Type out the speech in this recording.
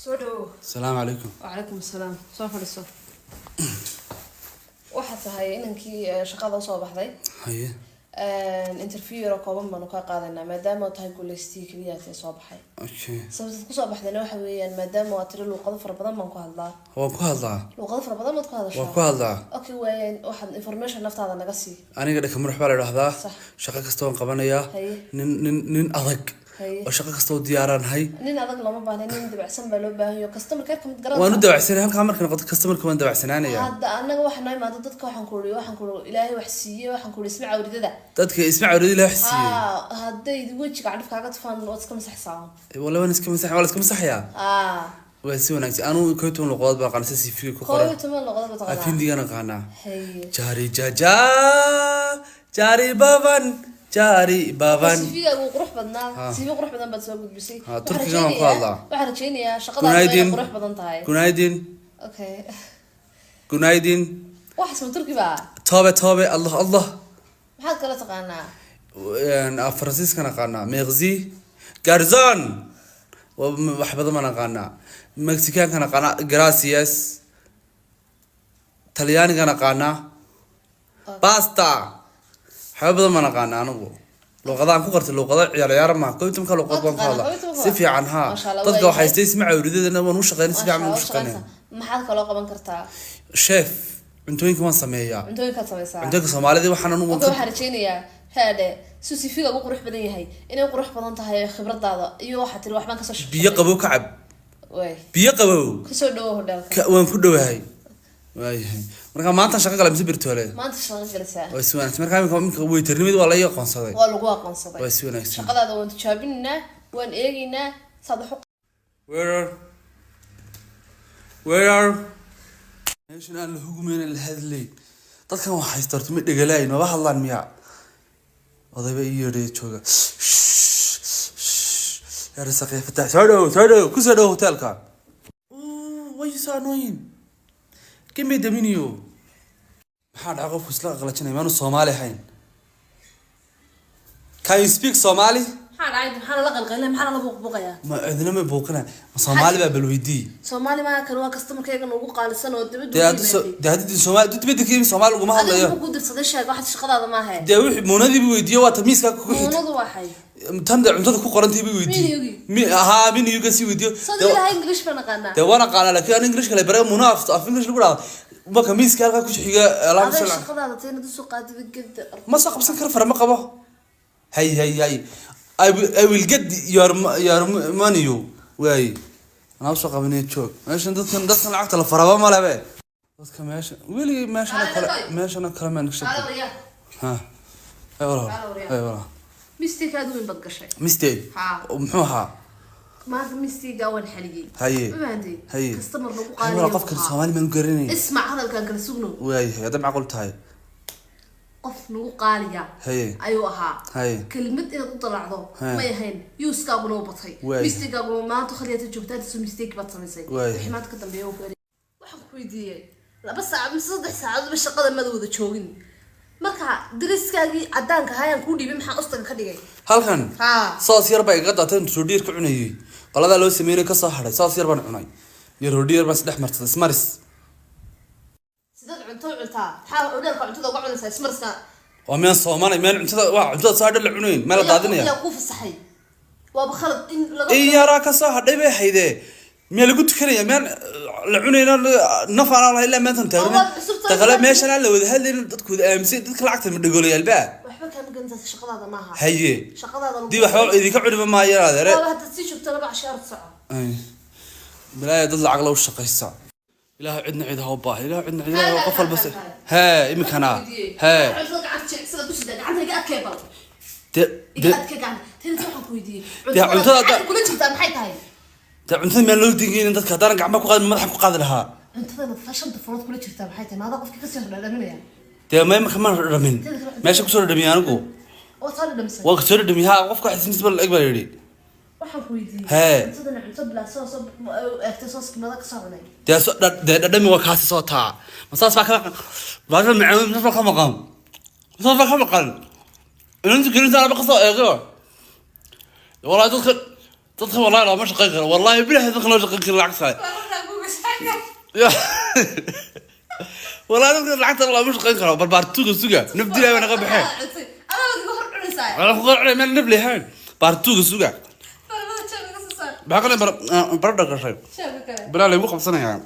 سودو السلام عليكم. وعليكم السلام soo fadhiso waxa tahay inankii shaqada soo baxday haye interview yar kooban baan ka qaadanaa maadaama tahay guuleystii kaliya ee soo baxay okay sababta ku soo baxdayna waxa weeyaan maadaama waa tiro luqado fara badan baan ku hadlaa luqado fara badan baad ku hadashaa waan ku hadlaa okay weeyaan waxaan information naftaada naga sii aniga dhaka madax baa la yiraahdaa shaqo kasta waan qabanayaa nin adag oo shaqo kasta oo diyaaran hay nin adag lama baahna nin dabacsan baa loo baahan yahay customer care kamid garan waan u dabacsanay halka markan qad customer ka waan dabacsanaanaya hadda anaga waxaan nahay maanta dadka waxaan ku ilaahay wax siiyay waxaan ku isma cawridada dadka isma cawridada ilaahay siiyay hadday wajiga cadif kaaga tufaan oo iska masaxsaa wala waan iska masax wala iska masaxaya waa si wanaagsan anu kooytoon luqad baa qansa si fiir ku qoran kooytoon luqad baa taqaan afindigana qaana jari jaja jari baban jari baban sifiga ugu qurux badnaa sifiga qurux badan baad soo gudbisay turkiga waan ku hadlaa waxaan rajeynayaa shaqada ay qurux badan tahay gunaydin okay gunaydin wax isma turki baa tobe allah allah maxaad kala taqaanaa faransiiskana qaanaa meqzi garzon wax badan ma naqaanaa mexicaankana qaanaa gracias talyaanigana qaanaa pasta waxba badan ma naqaanaa anigu luqadaan ku qartay luqada ciyaar ma kooytum ka luqad baan ku hadlaa si fiican ha dadka waxay istii isma cawridadana waan u shaqeynaa si fiican u shaqeynaa maxaad kala qaban kartaa chef cuntooyinka waan sameeyaa cuntooyinka sameeysaa cuntooyinka Soomaalida waxaan anu waxaan rajeynayaa haade sifiga ugu qurux badan yahay inay qurux badan tahay khibradaada iyo waxa tiri waxbaan ka soo shaqeeyay biyo qabow ka cab biyo qabow ka soo dhawo hodhalka waan ku dhawahay waayahay marka maanta shaqo kale mise birtoole maanta shaqo galisa waa si wanaagsan marka imika weytarnimada waa la ii aqoonsaday waa lagu aqoonsaday waa si wanaagsan shaqadaada waan tijaabinaa waan eegaynaa sadex where meeshan aan la hugumeyna la hadlay dadkan waxay haystaan ma dhagalayn ma hadlaan miya odayba iyo yeeray jooga yaa rasaqay fatah soo ku soo hotelka way saanoyin كم يدمنيو محاد عقب كسلا غلطنا ما نو صومالي حين Can you speak Somali محاد عادي محاد لا قلقله محاد لا بوقبقيا ما أذن ما بوقنا صومالي بالويدي صومالي ما كانوا كاستمر كيغا نوغو قالسن oo dibadda ده هذه Somali dibadda كيم Somali ugu ma hadlayo adigu ku dirsaday sheeg waxa shaqadaada ma ahay de wixii moonadii bi weydiyo waa tamiiska ku xigtay moonadu waxay tan cuntada ku qorantay bi weydiyo min yuga si weydiyo de waxa English bana qana de wana qana laakiin English kale bare munaafis af English lagu dhaado ma kamiiska halka ku xiga alaab salaam shaqadaada teena soo qaadid gad ma soo qabsan kar farma qabo hay I will get your money way أنا أوصل قبني تشوك ماشي ندخل العقد الفرابة ما له بيه ندخل ماشي ماشي أنا كلام نكشف ها أي والله مستيك هذا وين بدقشة مستيك ومحوها ما في مستيك أول حلقي ما عندي هي كستمر لو قال والله قف كل Somali من قرني اسمع هذا كان كرسونه واي هذا معقول تاي qof nagu qaaliga ayuu ahaa kelmad inaad u dalacdo ma yahayn yuuskaaguna u batay mistigaaguna maanta khaliyada joogtaad soo mistake baad samaysay wixii maanta ka dambeeya uu gaari waxaan ku weydiiyay 2 saac mise 3 saacadood shaqada madawada joogin marka dariskaagii cadaanka hayaan ku dhiibay maxaa ustaga ka dhigay halkan soos yar bay iga daateen soo dhiir ka cunayay qolada loo sameeyay ka soo haray soos yar baan cunay yar hodhiir bas dhex martay smaris حاول أقول لك عمتها وقعنا سمرسنا ومن صومالي من عمتها صار العنين ما لا قاعدين يا كوف الصحي وبخلط إيه راك صح ده بحيده مين اللي قلت كريه من العنين نفع الله إلا ما تنتهي تغلب ماشي أنا لو هذي تدخل أمس تدخل أكثر من دقول يا الباء وحبك هم قلت الشغلة هذا معها هي شغلة هذا دي وحبك إذا كعب ما يرى هذا والله هتسي شفت 4 شهور ساعة أي بلا يضل عقله والشقة الساعة إله عندنا عيد هوباه إله عندنا عيد قفل بس ها يمكن أنا ها عندك عاد شيء سلا دوش ده عندك قاعد كيبل ده قاعد كيبل تنسى حكويدي ده عندها كل شيء تام حيت هاي ده عندها من لو تجين أنت كدارن قاعد ما قاد ما حكوا قاد لها أنت هذا فاشل تفرط كل شيء تام حيت هذا قف كيف يصير لا منه يعني ده ما كمان رمين ماشي كسر دمي أنا جو وصار دمي وكسر دمي ها قف كحس نسبة الأكبر يدي waxaan ku weydiiyay ها sidana cunto bila soo eegtay mada ka saarnay ده دمي وكاسي صوتها مصاص بقى بعد ما عمل مصاص مقام مصاص مقام أنت كنت أنا بقصة إيه والله تدخل تدخل والله لا مش قيقر والله بلا هذا خلاص قيقر العكس هاي والله نقول العكس والله مش قيقر بارتوغ سوقا نبدي له وانا قبحين انا خضر علي من نبلي هاي بارتوغ سوقا بحقنا برد قشيب بلا لي مو 5 سنه يعني